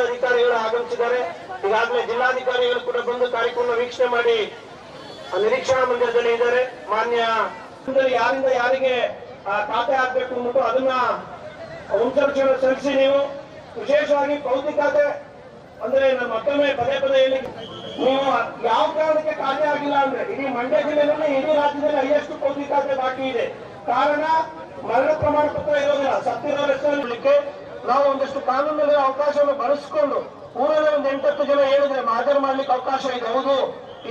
ಅಧಿಕಾರಿಗಳು ಆಗಮಿಸಿದ್ದಾರೆ. ಈಗಾಗಲೇ ಜಿಲ್ಲಾಧಿಕಾರಿಗಳು ಕೂಡ ಬಂದು ಕಾರ್ಯಕ್ರಮ ವೀಕ್ಷಣೆ ಮಾಡಿ ನಿರೀಕ್ಷಣಾ ಮಂದಿರದಲ್ಲಿ ಇದ್ದಾರೆ. ಮಾನ್ಯ ಯಾರಿಂದ ಯಾರಿಗೆ ಖಾತೆ ಹಾಕ್ಬೇಕು ಅಂದ್ಬಿಟ್ಟು ಅದನ್ನ ವಂಶರಕ್ಷಣೆ ಸಲ್ಲಿಸಿ. ನೀವು ವಿಶೇಷವಾಗಿ ಪೌತಿ ಖಾತೆ ಅಂದ್ರೆ ನಾನು ಮತ್ತೊಮ್ಮೆ ಪದೇ ಹೇಳಿ, ನೀವು ಯಾವ ಕಾರಣಕ್ಕೆ ಖಾತೆ ಆಗಿಲ್ಲ ಅಂದ್ರೆ ಇಡೀ ಮಂಡ್ಯ ಜಿಲ್ಲೆಯಲ್ಲಿ ಇಡೀ ರಾಜ್ಯದಲ್ಲಿ ಹೈಯೆಸ್ಟ್ ಪೌತಿ ಖಾತೆ ಬಾಕಿ ಇದೆ. ಕಾರಣ ಮರಣ ಪ್ರಮಾಣ ಪತ್ರ ಇರೋದಿಲ್ಲ. ಸತ್ತಿರೋ ಹೆಸರಿಸಲಿಕ್ಕೆ ನಾವು ಒಂದಷ್ಟು ಕಾನೂನಲ್ಲಿ ಅವಕಾಶವನ್ನು ಬಳಸಿಕೊಂಡು ಊರಲ್ಲಿ ಒಂದು 8-10 ಜನ ಹೇಳಿದ್ರೆ ಹಾಜರು ಮಾಡ್ಲಿಕ್ಕೆ ಅವಕಾಶ ಇದೆ. ಹೌದು,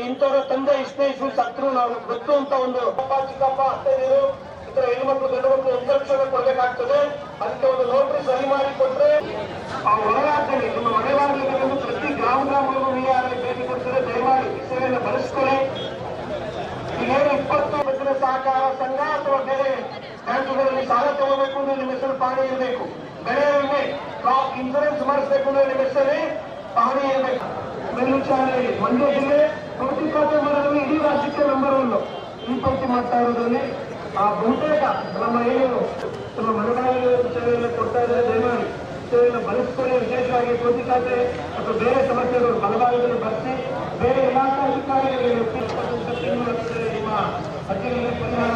ಇಂಥವ್ರ ತಂದೆ ಇಷ್ಟೇ ಸತ್ರು ನಾವು ಗೊತ್ತು ಅಂತ ಒಂದು ಚಿಕ್ಕಪ್ಪ ಅತ್ತೆಯರು ಇತರ ಹೆಣ್ಮಕ್ಳು ಗಂಡು ಮಕ್ಕಳು ವಂಶರಕ್ಷಣೆ ಕೊಡಬೇಕಾಗ್ತದೆ. ಅದಕ್ಕೆ ಒಂದು ನೋಟ್ರಿ ಸಹಿ ಮಾಡಿ ಕೊಟ್ರೆ ಆ ಹೊರರಾಜ್ಯದಲ್ಲಿ ನಿಮ್ಮ ಮನೆವಾಗಲಿಕ್ಕೆ ಪ್ರತಿ ಗ್ರಾಮಗಳಿಗೂ ವಿಆರ್ಐ ಭೇಟಿ ಕೊಡ್ತಾರೆ. ದಯಮಾಡಿ ಈ ಸೇವೆಯನ್ನು ಬಳಸ್ಕೊಳ್ಳಿ. ಈಗೇನು 20 ಬಸ್ಸಿನ ಸಹಕಾರ ಸಂಘ ಅಥವಾ ಬೇರೆ ಬ್ಯಾಂಕುಗಳಲ್ಲಿ ಸಾಲ ತಗೋಬೇಕು ಅಂದ್ರೆ ನಿಮ್ಮ ಹೆಸರು ಪಾಣಿ ಇರಬೇಕು. ಬೆಳೆ ವಿಮೆ ಕ್ರಾಪ್ ಇನ್ಸೂರೆನ್ಸ್ ಮಾಡಿಸಬೇಕು ಅಂದ್ರೆ ನಿಮ್ಮ ಹೆಸರೇ ಪಾಣಿ ಇರಬೇಕು. ಮೇಲ್ವಿಚಾರಣೆ ಮಂಡ್ಯ ಜಿಲ್ಲೆ ಪೌತಿ ಖಾತೆ ಮಾಡೋದ್ರಲ್ಲಿ ಇಡೀ ರಾಜ್ಯಕ್ಕೆ ನಂಬರ್ 1 ಈ ಪೌತಿ ಮಾಡ್ತಾ ಇರೋದ್ರಲ್ಲಿ ಬಹುತೇಕ ನಮ್ಮ ಏನು ನಮ್ಮ ಮನೆಗಳಲ್ಲಿ ಸೇವೆಯನ್ನು ಕೊಡ್ತಾ ಇದ್ದಾರೆ. ದಯಮಾಡಿ ಸೇವೆಯನ್ನು ಬಳಸ್ಕೊಳ್ಳಿ. ವಿಶೇಷವಾಗಿ ಪೌತಿ ಖಾತೆ ಅಥವಾ ಬೇರೆ ಸಮಸ್ಯೆಗಳು ಬಲಭಾಗದಲ್ಲಿ ಬರ್ತಿ ಬೇರೆ ಇಲಾಖಾ ಅಧಿಕಾರಿಗಳಿಗೆ ನಿಮ್ಮ ಅರ್ಜಿಗಳಿಗೆ ಪರಿಹಾರ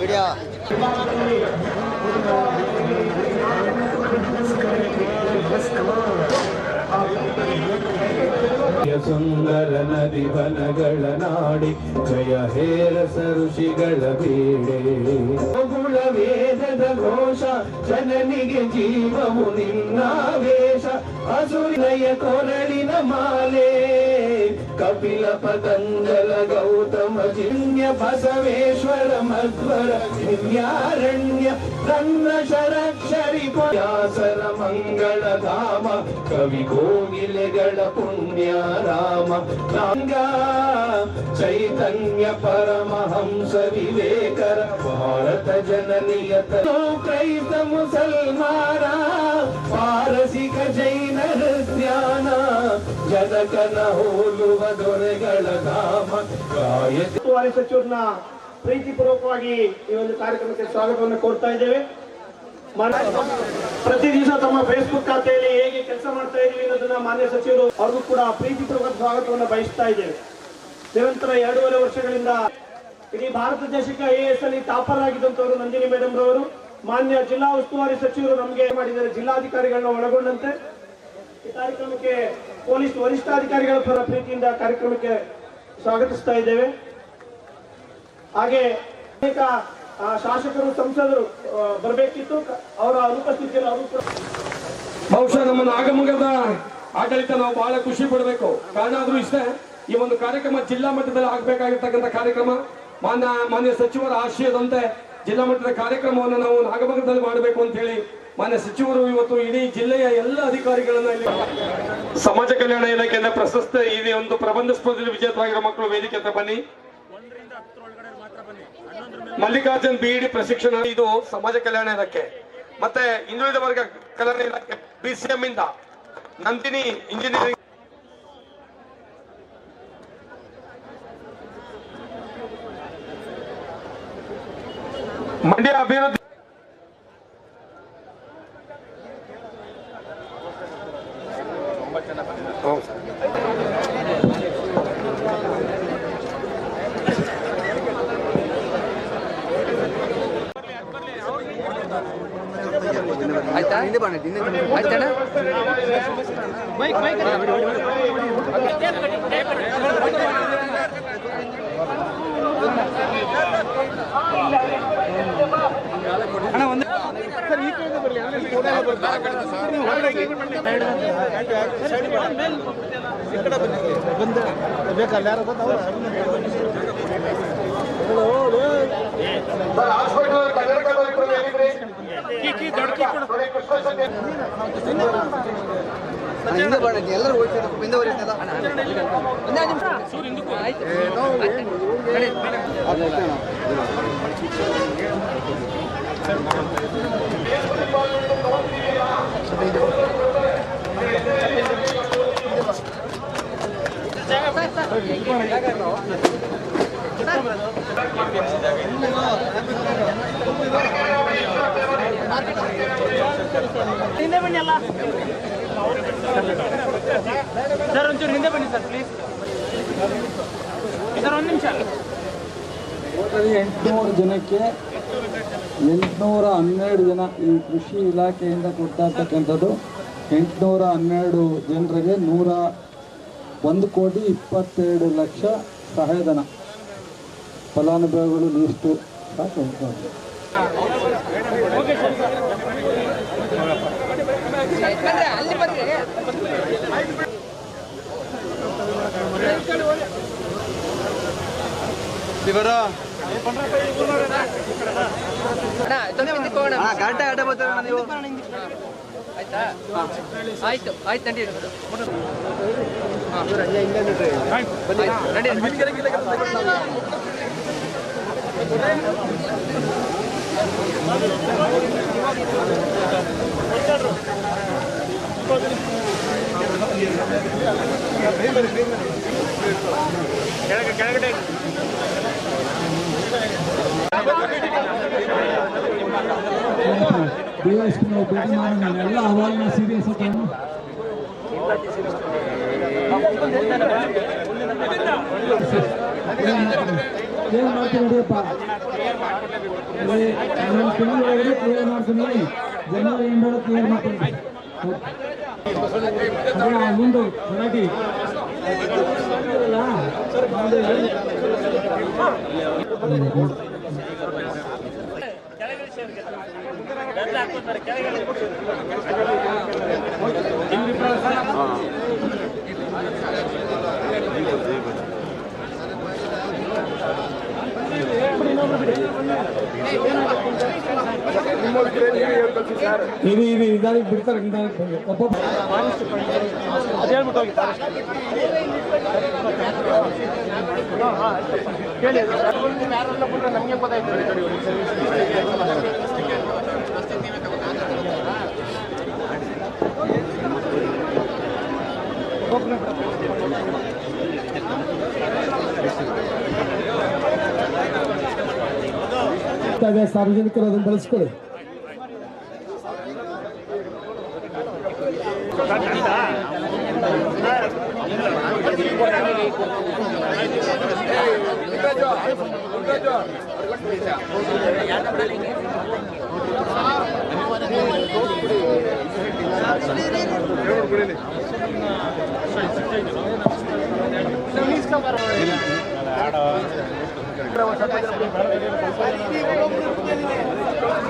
ವಿಡಿಯೋ ಸುಂದರ ನದಿ ವನಗಳ ನಾಡಿ ಜಯ ಹೇರಸ ಋಷಿಗಳ ಬೇಡೆ ಗೋಗುಳ ವೇದದ ಘೋಷ ಜನನಿಗೆ ಜೀವವು ನಿನ್ನಾವೇಶ ಅಸುರಯ ಕೊರಳಿನ ಮಾಲೆ ಕಪಿಲ ಪತಂಜಲ ಗೌತಮ ಜಿನ್ಯ ಬಸವೇಶ್ವರ ಮಧ್ವರ ದಿವ್ಯಾರಣ್ಯ ರನ್ನ ಶರಕ್ಷರಿ ವ್ಯಾಸರ ಮಂಗಳ ಧಾಮ ಕವಿ ಕೋಗಿಲೆಗಳ ಪುಣ್ಯ ರಾಮ ನಾಂಗ ಚೈತನ್ಯ ಪರಮಹಂಸ ವಿವೇಕರ ಭಾರತ ಜನನಿಯತ ಕ್ರೈಸ್ತ ಮುಸಲ್ಮಾನ ಪಾರಸಿಕ ಜೈನ ಹೃದ್ಯಾನ ಜನಕನ ಹೋಲುವ ದೊರೆಗಳ ಧಾಮ ಉಸ್ತುವಾರಿ ಸಚಿವರನ್ನ ಪ್ರೀತಿಪೂರ್ವಕವಾಗಿ ಈ ಒಂದು ಕಾರ್ಯಕ್ರಮಕ್ಕೆ ಸ್ವಾಗತವನ್ನು ಕೋರ್ತಾ ಇದ್ದೇವೆ. ಪ್ರತಿ ದಿವಸ ತಮ್ಮ ಫೇಸ್ಬುಕ್ ಖಾತೆಯಲ್ಲಿ ಹೇಗೆ ಕೆಲಸ ಮಾಡ್ತಾ ಇದೀವಿ ಅನ್ನೋದನ್ನ ಮಾನ್ಯ ಸಚಿವರು ಅವ್ರಿಗೂ ಕೂಡ ಪ್ರೀತಿಪೂರ್ವಕ ಸ್ವಾಗತವನ್ನು ಬಯಸ್ತಾ ಇದ್ದೇವೆ. ನಿರಂತರ 2.5 ವರ್ಷಗಳಿಂದ ಇಡೀ ಭಾರತ ದೇಶಕ್ಕೆ IAS ಅಲ್ಲಿ ಟಾಪರ್ ಆಗಿದ್ದಂತವರು ನಂದಿನಿ ಮೇಡಮ್ ರವರು ಮಾನ್ಯ ಜಿಲ್ಲಾ ಉಸ್ತುವಾರಿ ಸಚಿವರು ನಮಗೆ ಮಾಡಿದ್ದಾರೆ. ಜಿಲ್ಲಾಧಿಕಾರಿಗಳನ್ನ ಒಳಗೊಂಡಂತೆ ಈ ಕಾರ್ಯಕ್ರಮಕ್ಕೆ ಪೊಲೀಸ್ ವರಿಷ್ಠಾಧಿಕಾರಿಗಳ ಪರ ಪ್ರೀತಿಯಿಂದ ಕಾರ್ಯಕ್ರಮಕ್ಕೆ ಸ್ವಾಗತಿಸ್ತಾ ಇದ್ದೇವೆ. ಹಾಗೆ ಅನೇಕ ಶಾಸಕರು ಸಂಸದರು ಬರಬೇಕಿತ್ತು. ಅವರ ಅನುಪಸ್ಥಿತಿಯಲ್ಲಿ ಅವರು ಕೂಡ ಬಹುಶಃ ನಮ್ಮ ನಾಗಮಂಗಲದ ಆಡಳಿತ ನಾವು ಬಹಳ ಖುಷಿ ಪಡಬೇಕು. ಕಾರಣ ಆದ್ರೂ ಇಷ್ಟೇ, ಈ ಒಂದು ಕಾರ್ಯಕ್ರಮ ಜಿಲ್ಲಾ ಮಟ್ಟದಲ್ಲಿ ಆಗ್ಬೇಕಾಗಿರ್ತಕ್ಕಂಥ ಕಾರ್ಯಕ್ರಮ. ಮಾನ್ಯ ಸಚಿವರ ಆಶಯದಂತೆ ಜಿಲ್ಲಾ ಮಟ್ಟದ ಕಾರ್ಯಕ್ರಮವನ್ನು ನಾವು ನಾಗಮಂಗಲದಲ್ಲಿ ಮಾಡಬೇಕು ಅಂತ ಹೇಳಿ ಮಾನ್ಯ ಸಚಿವರು ಇವತ್ತು ಇಡೀ ಜಿಲ್ಲೆಯ ಎಲ್ಲ ಅಧಿಕಾರಿಗಳನ್ನ ಇಲ್ಲಿ ಸಮಾಜ ಕಲ್ಯಾಣ ಇಲಾಖೆಯಿಂದ ಪ್ರಶಸ್ತಿ ಇದೆ ಒಂದು ಪ್ರಬಂಧ ಸ್ಪರ್ಧೆಯಲ್ಲಿ ವಿಜೇತರಾಗಿರೋ ಮಕ್ಕಳು ವೇದಿಕೆ ಹತ್ರ ಬನ್ನಿ. ಮಲ್ಲಿಕಾರ್ಜುನ್ BED ಪ್ರಶಿಕ್ಷಣ ಇದು ಸಮಾಜ ಕಲ್ಯಾಣ ಇಲಾಖೆ, ಮತ್ತೆ ಹಿಂದುಳಿದ ವರ್ಗ ಕಲ್ಯಾಣ ಇಲಾಖೆ BCM ಇಂದ ನಂದಿನಿ ಇಂಜಿನಿಯರಿಂಗ್ ಮಂಡ್ಯ ಅಭಿವೃದ್ಧಿ ಆಯ್ತಾ ಹಿಂದೆ ಬಣ್ಣ ಆಯ್ತಾಣ ಅಣ್ಣ ಒಂದು ಸರ್ ಈ ಕಡೆ ಬರಲಿ ಬಂದ ಬೇಕಲ್ಲ ಯಾರು ಗೊತ್ತವ್ರ ಹಿಂದೆ ಬಣ್ಣ ಎಲ್ಲರೂ ಹೋಗ್ತಿದ್ರು ಹಿಂದೆ ಬರೀತಲ್ಲ ಹಿಂದೆ ಬನ್ನಿ ಅಲ್ಲ ಸರ್, ಒಂಚೂರು ಹಿಂದೆ ಬನ್ನಿ ಸರ್ ಪ್ಲೀಸ್ ಸರ್, ಒಂದು ನಿಮಿಷ. 800 ಜನಕ್ಕೆ 812 ಜನ ಈ ಕೃಷಿ ಇಲಾಖೆಯಿಂದ ಕೊಡ್ತಾರ್ತಕ್ಕಂಥದ್ದು. 812 ಜನರಿಗೆ 1,22,00,000 ಸಹಾಯಧನ. ಫಲಾನುಭವಿಗಳು ಲೀಸ್ಟು ಸಾಕು. ಅಲ್ಲಿ ಬರ್ರಿ ಆಯ್ತಾ? ಆಯ್ತು ಆಯ್ತು ನಡಿ ಕೆಳಗಡೆ DSP ನಾವು ಭೇಟಿ ಮಾಡೋಣ. ಎಲ್ಲ ಅವಾಗನ ಸೀರಿಯಸ್ ಏನು ಮಾಡ್ತೀನಿ ನೋಡಿಯಪ್ಪ, ಇನ್ನೊಂದು ತಿಂಗಳೊಳಗೆ ಕ್ಲಿಯರ್ ಮಾಡ್ತೀನಿ. ಜನವರಿ ಎಂಡೊಳಗೆ ಕ್ಲಿಯರ್ ಮಾಡ್ತೀನಿ. ಮುಂದೆ ಮರಾಠಿ ಇದು ಇದಾಗಿ ಬಿಡ್ತಾರೆ. ಒಬ್ಬ ನಮಗೆ ಗೊತ್ತಾಯ್ತು. ಸಾರ್ವಜನಿಕರು ಅದನ್ನು ಬಳಸ್ಕೊಳ್ಳಿ.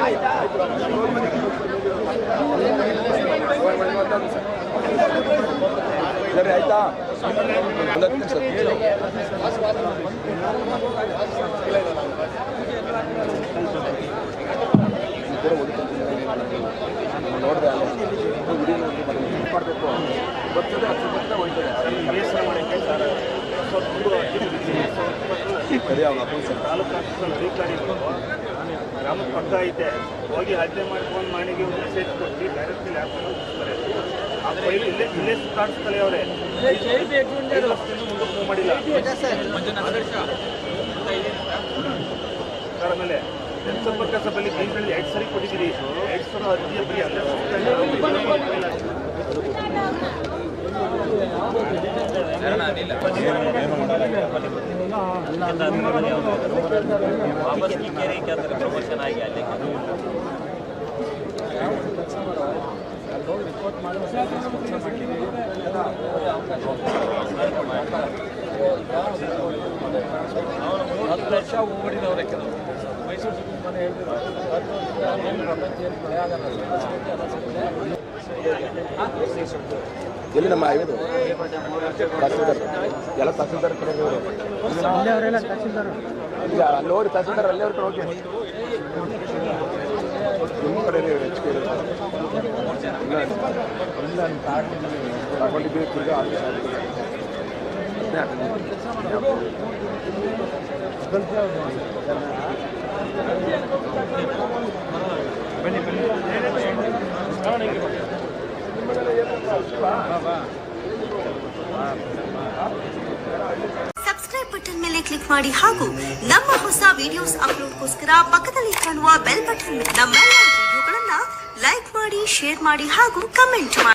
ಆಯ್ತಾ ನೋಡಿದೆ ಮಾಡಬೇಕು ಬರ್ತದೆ 10 ಹೋಯ್ತದೆ ಗ್ರಾಮದ ಪಕ್ಕ ಐತೆ ಹೋಗಿ ಹಲ್ಲೆ ಮಾಡ್ಕೊಂಡು ಮನೆಗೆ ಒಂದು ಮೆಸೇಜ್ ಕೊಟ್ಟು ಡೈರೆಕ್ಟ್ಲಿ ಲ್ಯಾಪ್ಟಾಪ್ ಹೋಗ್ತಾರೆ. ಆ ಫೈಲ್ ಇಲ್ಲೇ ಕಾಣಿಸ್ತಾರೆ ಅವರೇ ಮುಂದಕ್ಕೆ ಮಾಡಿಲ್ಲ. ಆಮೇಲೆ ಜನಸಂಪರ್ಕ ಸಭೆಯಲ್ಲಿ ಬೈಗಳಲ್ಲಿ 2 ಸರಿ ಕೊಟ್ಟಿದ್ದೀರಿ. 2 ಅರ್ಜಿಯ ಬರೀ ಪ್ರಮೋಷನ್ ಆಗಿ ಅಲ್ಲಿ ಹತ್ತು ವರ್ಷ ಓಡಿದವ್ರೆ ಕೆಲವು ಮೈಸೂರು ಮನೆ ಎಲ್ಲಿ ನಮ್ಮ ಇವರು ತಹಸೀಲ್ದಾರ್ ಎಲ್ಲ ತಹಸೀಲ್ದಾರ್ ಕಡೆ ಇಲ್ಲ ಅಲ್ಲಿ ಹೋಗಿ ತಹಸೀಲ್ದಾರ್ ಅಲ್ಲೇ ಅವ್ರ ಹೋಗಿ ನಿಮ್ಮ ಕಡೆ ಹೆಚ್ಚಿಗೆ ತಗೊಂಡಿದ್ದೀವಿ ತಿರ್ಗಾ ಬನ್ನಿ ಬನ್ನಿ ಕ್ಲಿಕ್ ಮಾಡಿ ಹಾಗೂ ನಮ್ಮ ಹೊಸ ವಿಡಿಯೋಸ್ ಅಪ್ಲೋಡ್ಗೋಸ್ಕರ ಪಕ್ಕದಲ್ಲಿ ಕಾಣುವ ಬೆಲ್ ಬಟನ್ ನಮ್ಮೆಲ್ಲ ವಿಡಿಯೋಗಳನ್ನ ಲೈಕ್ ಮಾಡಿ, ಶೇರ್ ಮಾಡಿ ಹಾಗೂ ಕಮೆಂಟ್ ಮಾಡಿ.